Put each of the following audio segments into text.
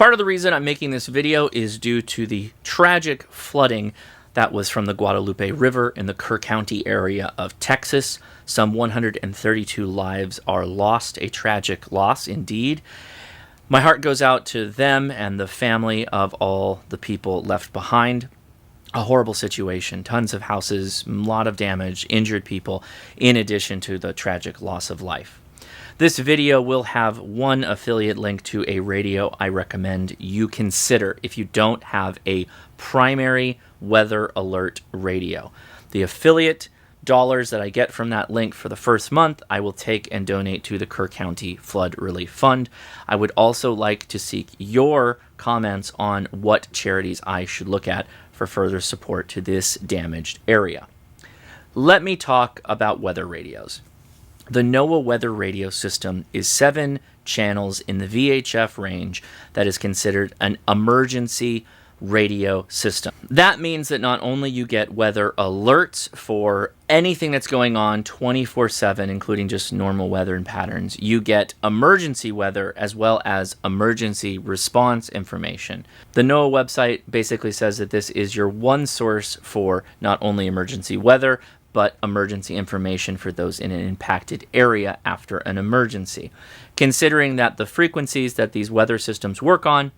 Part of the reason I'm making this video is due to the tragic flooding that was from the Guadalupe River in the Kerr County area of Texas. Some 132 lives are lost, a tragic loss indeed. My heart goes out to them and the family of all the people left behind. A horrible situation, tons of houses, a lot of damage, injured people, in addition to the tragic loss of life. This video will have one affiliate link to a radio I recommend you consider if you don't have a primary weather alert radio. The affiliate dollars that I get from that link for the first month, I will take and donate to the Kerr County Flood Relief Fund. I would also like to seek your comments on what charities I should look at for further support to this damaged area. Let me talk about weather radios. The NOAA weather radio system is 7 channels in the VHF range that is considered an emergency radio system. That means that not only you get weather alerts for anything that's going on 24/7, including just normal weather and patterns, you get emergency weather as well as emergency response information. The NOAA website basically says that this is your one source for not only emergency weather, but emergency information for those in an impacted area after an emergency. Considering that the frequencies that these weather systems work on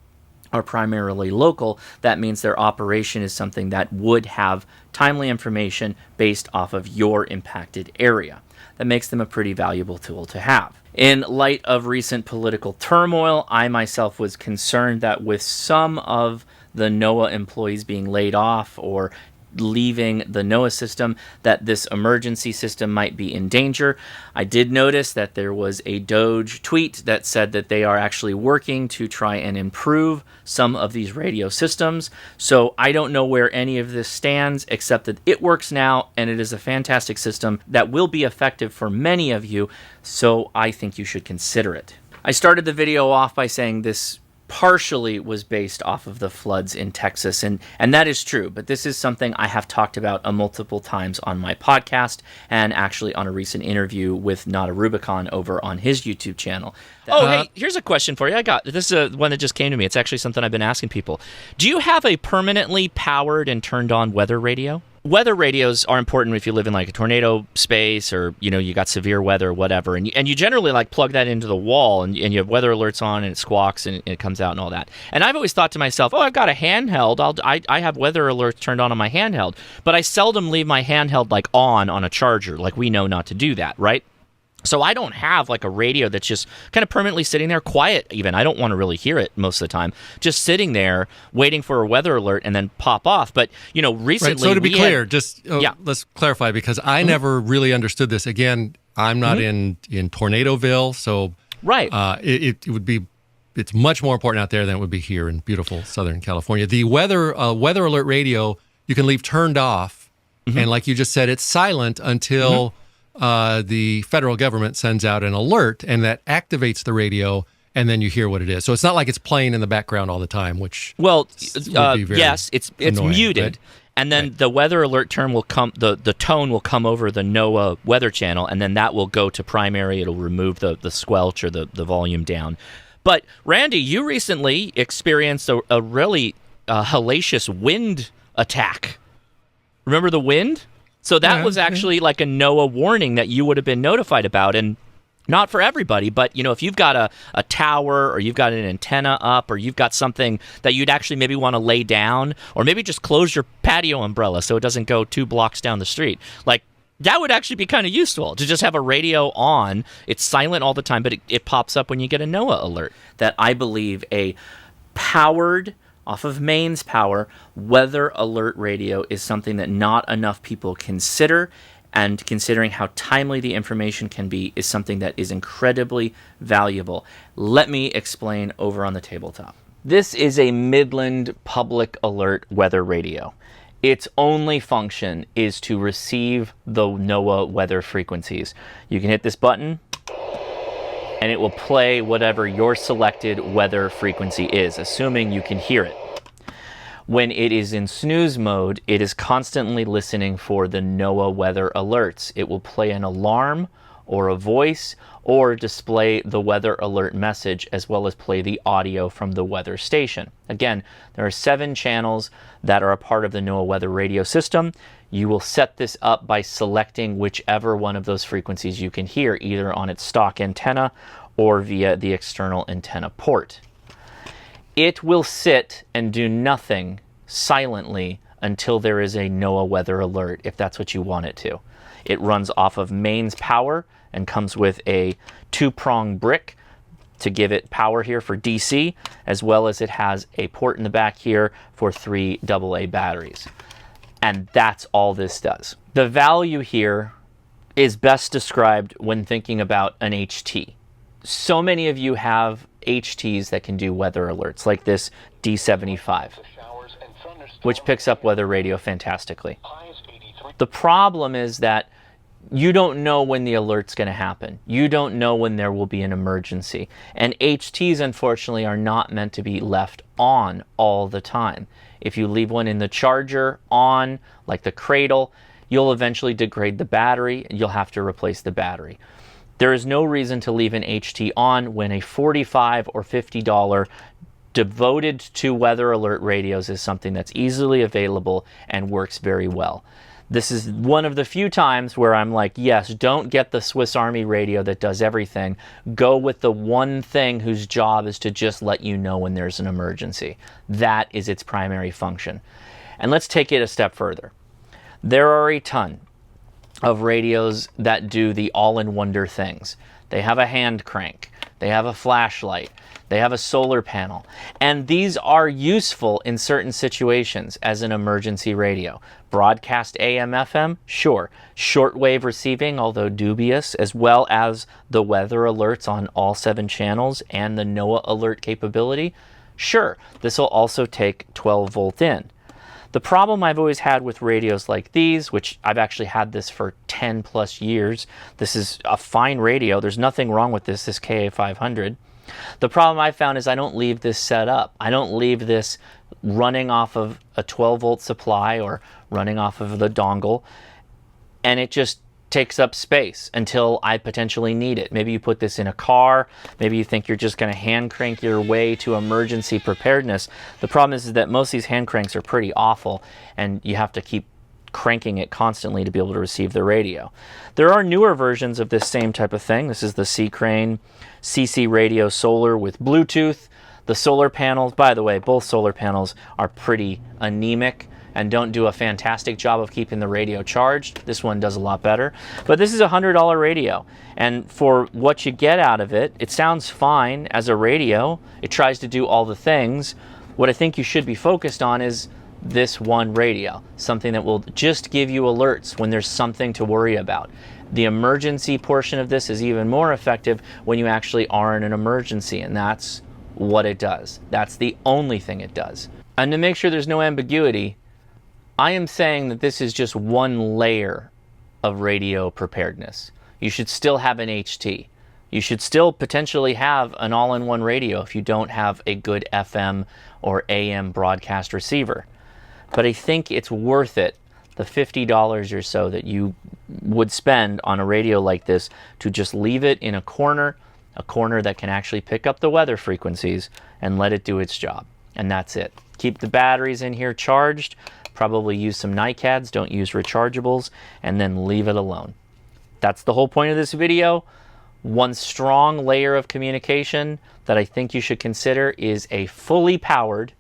are primarily local, that means their operation is something that would have timely information based off of your impacted area. That makes them a pretty valuable tool to have. In light of recent political turmoil, I myself was concerned that with some of the NOAA employees being laid off or leaving the NOAA system, that this emergency system might be in danger. I did notice that there was a Doge tweet that said that they are actually working to try and improve some of these radio systems. So I don't know where any of this stands, except that it works now and it is a fantastic system that will be effective for many of you. So I think you should consider it. I started the video off by saying this partially was based off of the floods in Texas, and that is true, but this is something I have talked about multiple times on my podcast and actually on a recent interview with Not a Rubicon over on his YouTube channel. Hey, here's a question for you. This is one that just came to me. It's actually something I've been asking people. Do you have a permanently powered and turned on weather radio? Weather radios are important if you live in like a tornado space or, you got severe weather or whatever. And you generally like plug that into the wall and you have weather alerts on and it squawks and it comes out and all that. And I've always thought to myself, I've got a handheld. I have weather alerts turned on my handheld. But I seldom leave my handheld like on a charger. Like we know not to do that, right? So I don't have like a radio that's just kind of permanently sitting there quiet even. I don't want to really hear it most of the time. Just sitting there waiting for a weather alert and then pop off. But, recently... Right, so to be clear, let's clarify because I never really understood this. Again, I'm not in Tornadoville, so right. It's much more important out there than it would be here in beautiful Southern California. The weather alert radio, you can leave turned off. And like you just said, it's silent until... the federal government sends out an alert, and that activates the radio, and then you hear what it is. So it's not like it's playing in the background all the time, which would be very yes, it's annoying, muted, right? And then the weather alert term will come. The tone will come over the NOAA weather channel, and then that will go to primary. It'll remove the squelch or the volume down. But Randy, you recently experienced a really hellacious wind attack. Remember the wind? So that was actually like a NOAA warning that you would have been notified about, and not for everybody, but if you've got a tower or you've got an antenna up or you've got something that you'd actually maybe want to lay down or maybe just close your patio umbrella so it doesn't go 2 blocks down the street. Like that would actually be kind of useful to just have a radio on. It's silent all the time, but it pops up when you get a NOAA alert. That I believe a powered off of mains power, weather alert radio is something that not enough people consider, and considering how timely the information can be is something that is incredibly valuable. Let me explain over on the tabletop. This is a Midland Public Alert weather radio. Its only function is to receive the NOAA weather frequencies. You can hit this button, and it will play whatever your selected weather frequency is, assuming you can hear it. When it is in snooze mode, it is constantly listening for the NOAA weather alerts. It will play an alarm or a voice, or display the weather alert message, as well as play the audio from the weather station. Again, there are 7 channels that are a part of the NOAA weather radio system. You will set this up by selecting whichever one of those frequencies you can hear, either on its stock antenna or via the external antenna port. It will sit and do nothing silently until there is a NOAA weather alert, if that's what you want it to. It runs off of mains power and comes with a 2-prong brick to give it power here for DC, as well as it has a port in the back here for 3 AA batteries. And that's all this does. The value here is best described when thinking about an HT. So many of you have HTs that can do weather alerts, like this D75, which picks up weather radio fantastically. The problem is that you don't know when the alert's going to happen. You don't know when there will be an emergency. And HTs, unfortunately, are not meant to be left on all the time. If you leave one in the charger on, like the cradle, you'll eventually degrade the battery and you'll have to replace the battery. There is no reason to leave an HT on when a $45 or $50 devoted to weather alert radios is something that's easily available and works very well. This is one of the few times where I'm like, yes, don't get the Swiss Army radio that does everything. Go with the one thing whose job is to just let you know when there's an emergency. That is its primary function. And let's take it a step further. There are a ton of radios that do the all-in-wonder things. They have a hand crank. They have a flashlight. They have a solar panel. And these are useful in certain situations as an emergency radio. Broadcast AM, FM? Sure. Shortwave receiving, although dubious, as well as the weather alerts on all 7 channels and the NOAA alert capability? Sure. This will also take 12 volt in. The problem I've always had with radios like these, which I've actually had this for 10 plus years, this is a fine radio, there's nothing wrong with this KA500. The problem I found is I don't leave this set up. I don't leave this running off of a 12 volt supply or running off of the dongle, and it just takes up space until I potentially need it. Maybe you put this in a car, maybe you think you're just going to hand crank your way to emergency preparedness. The problem is that most of these hand cranks are pretty awful, and you have to keep cranking it constantly to be able to receive the radio. There are newer versions of this same type of thing. This is the C-Crane CC Radio Solar with Bluetooth. The solar panels, by the way, both solar panels are pretty anemic and don't do a fantastic job of keeping the radio charged. This one does a lot better. But this is a $100 radio, and for what you get out of it, it sounds fine as a radio. It tries to do all the things. What I think you should be focused on is this one radio, something that will just give you alerts when there's something to worry about. The emergency portion of this is even more effective when you actually are in an emergency, and that's what it does. That's the only thing it does. And to make sure there's no ambiguity, I am saying that this is just one layer of radio preparedness. You should still have an HT. You should still potentially have an all-in-one radio if you don't have a good FM or AM broadcast receiver. But I think it's worth it, the $50 or so that you would spend on a radio like this, to just leave it in a corner that can actually pick up the weather frequencies and let it do its job. And that's it. Keep the batteries in here charged, probably use some NiCads, don't use rechargeables, and then leave it alone. That's the whole point of this video. One strong layer of communication that I think you should consider is a fully powered,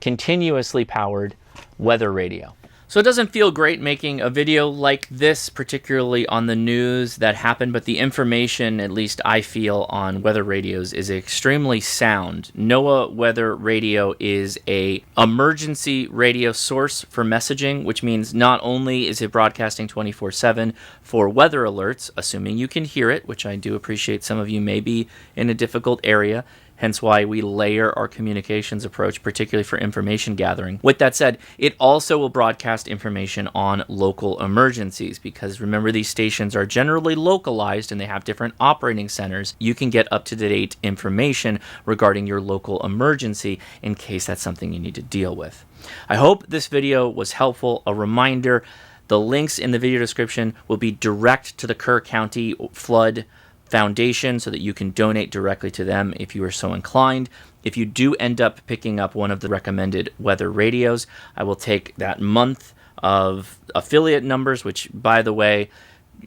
continuously powered weather radio. So it doesn't feel great making a video like this, particularly on the news that happened, but the information, at least I feel, on weather radios is extremely sound. NOAA weather radio is a emergency radio source for messaging, which means not only is it broadcasting 24/7 for weather alerts, assuming you can hear it, which I do appreciate some of you may be in a difficult area, hence why we layer our communications approach, particularly for information gathering. With that said, it also will broadcast information on local emergencies, because remember, these stations are generally localized and they have different operating centers. You can get up-to-date information regarding your local emergency in case that's something you need to deal with. I hope this video was helpful, a reminder The links in the video description will be direct to the Kerr County Flood Foundation so that you can donate directly to them if you are so inclined. If you do end up picking up one of the recommended weather radios, I will take that month of affiliate numbers, which, by the way,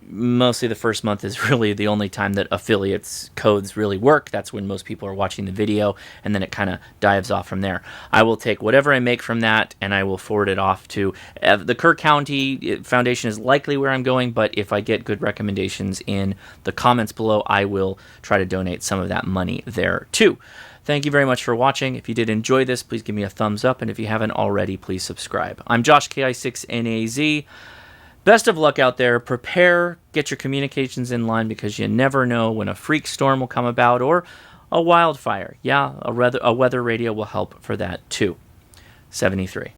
mostly the first month is really the only time that affiliates codes really work. That's when most people are watching the video, and then it kind of dives off from there. I will take whatever I make from that, and I will forward it off to the Kerr County Foundation is likely where I'm going, but if I get good recommendations in the comments below, I will try to donate some of that money there too. Thank you very much for watching. If you did enjoy this, please give me a thumbs up, and if you haven't already, please subscribe. I'm Josh, KI6NAZ. Best of luck out there. Prepare, get your communications in line, because you never know when a freak storm will come about or a wildfire. Yeah, a weather radio will help for that too. 73.